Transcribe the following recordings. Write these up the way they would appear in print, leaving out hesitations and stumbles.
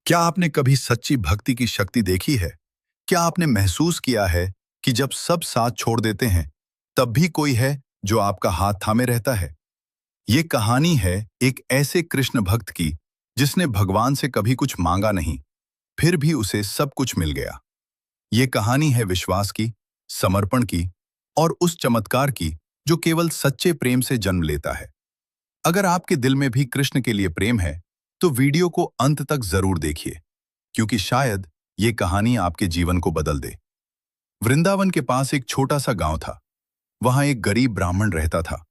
क्या आपने कभी सच्ची भक्ति की शक्ति देखी है? क्या आपने महसूस किया है कि जब सब साथ छोड़ देते हैं, तब भी कोई है जो आपका हाथ थामे रहता है? ये कहानी है एक ऐसे कृष्ण भक्त की जिसने भगवान से कभी कुछ मांगा नहीं, फिर भी उसे सब कुछ मिल गया। ये कहानी है विश्वास की, समर्पण की और उस चमत्कार की जो केवल सच्चे प्रेम से जन्म लेता है। अगर आपके दिल में भी कृष्ण के लिए प्रेम है, तो वीडियो को अंत तक जरूर देखिए, क्योंकि शायद ये कहानी आपके जीवन को बदल दे। वृंदावन के पास एक छोटा सा गांव था। वहां एक गरीब ब्राह्मण रहता था।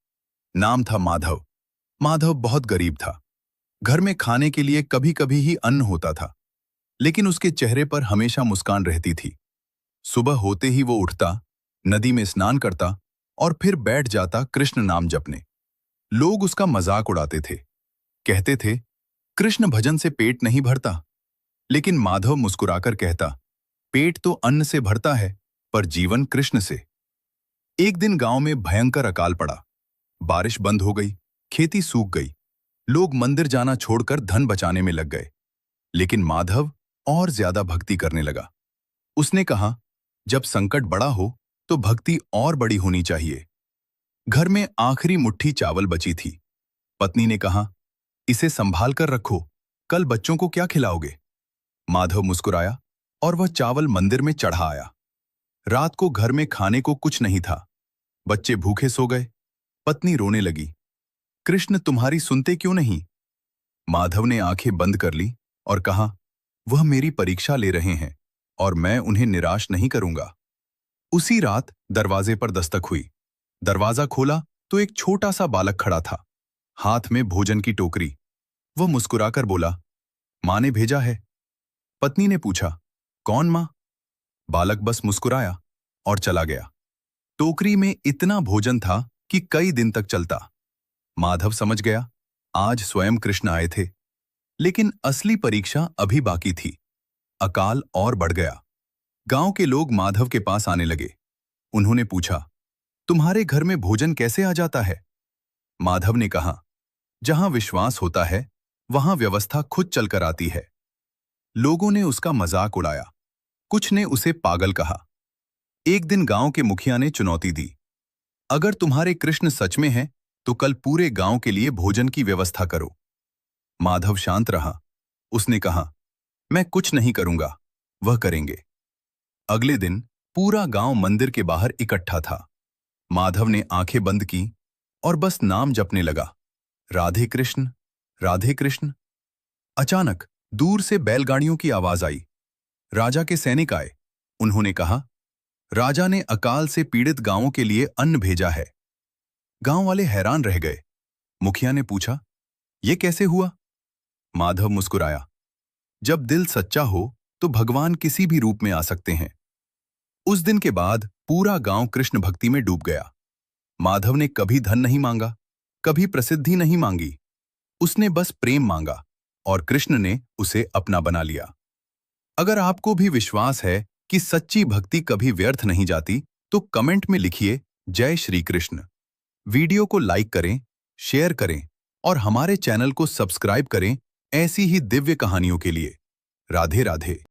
नाम था माधव। माधव बहुत गरीब था। घर में खाने के लिए कभी कभी ही अन्न होता था, लेकिन उसके चेहरे पर हमेशा मुस्कान रहती थी। सुबह होते ही वो उठता, नदी में स्नान करता और फिर बैठ जाता कृष्ण नाम जपने। लोग उसका मजाक उड़ाते थे, कहते थे, कृष्ण भजन से पेट नहीं भरता। लेकिन माधव मुस्कुराकर कहता, पेट तो अन्न से भरता है, पर जीवन कृष्ण से। एक दिन गांव में भयंकर अकाल पड़ा। बारिश बंद हो गई, खेती सूख गई। लोग मंदिर जाना छोड़कर धन बचाने में लग गए। लेकिन माधव और ज्यादा भक्ति करने लगा। उसने कहा, जब संकट बड़ा हो तो भक्ति और बड़ी होनी चाहिए। घर में आखिरी मुट्ठी चावल बची थी। पत्नी ने कहा, इसे संभाल कर रखो, कल बच्चों को क्या खिलाओगे? माधव मुस्कुराया और वह चावल मंदिर में चढ़ा आया। रात को घर में खाने को कुछ नहीं था। बच्चे भूखे सो गए। पत्नी रोने लगी, कृष्ण तुम्हारी सुनते क्यों नहीं? माधव ने आंखें बंद कर ली और कहा, वह मेरी परीक्षा ले रहे हैं और मैं उन्हें निराश नहीं करूंगा। उसी रात दरवाजे पर दस्तक हुई। दरवाजा खोला तो एक छोटा सा बालक खड़ा था, हाथ में भोजन की टोकरी। वह मुस्कुराकर बोला, मां ने भेजा है। पत्नी ने पूछा, कौन मां? बालक बस मुस्कुराया और चला गया। टोकरी में इतना भोजन था कि कई दिन तक चलता। माधव समझ गया, आज स्वयं कृष्ण आए थे। लेकिन असली परीक्षा अभी बाकी थी। अकाल और बढ़ गया। गांव के लोग माधव के पास आने लगे। उन्होंने पूछा, तुम्हारे घर में भोजन कैसे आ जाता है? माधव ने कहा, जहां विश्वास होता है वहां व्यवस्था खुद चलकर आती है। लोगों ने उसका मजाक उड़ाया, कुछ ने उसे पागल कहा। एक दिन गांव के मुखिया ने चुनौती दी, अगर तुम्हारे कृष्ण सच में हैं, तो कल पूरे गांव के लिए भोजन की व्यवस्था करो। माधव शांत रहा। उसने कहा, मैं कुछ नहीं करूंगा, वह करेंगे। अगले दिन पूरा गांव मंदिर के बाहर इकट्ठा था। माधव ने आंखें बंद की और बस नाम जपने लगा, राधे कृष्ण, राधे कृष्ण। अचानक दूर से बैलगाड़ियों की आवाज आई। राजा के सैनिक आए। उन्होंने कहा, राजा ने अकाल से पीड़ित गांवों के लिए अन्न भेजा है। गांव वाले हैरान रह गए। मुखिया ने पूछा, यह कैसे हुआ? माधव मुस्कुराया, जब दिल सच्चा हो तो भगवान किसी भी रूप में आ सकते हैं। उस दिन के बाद पूरा गांव कृष्ण भक्ति में डूब गया। माधव ने कभी धन नहीं मांगा, कभी प्रसिद्धि नहीं मांगी। उसने बस प्रेम मांगा और कृष्ण ने उसे अपना बना लिया। अगर आपको भी विश्वास है कि सच्ची भक्ति कभी व्यर्थ नहीं जाती, तो कमेंट में लिखिए, जय श्री कृष्ण। वीडियो को लाइक करें, शेयर करें और हमारे चैनल को सब्सक्राइब करें ऐसी ही दिव्य कहानियों के लिए। राधे राधे।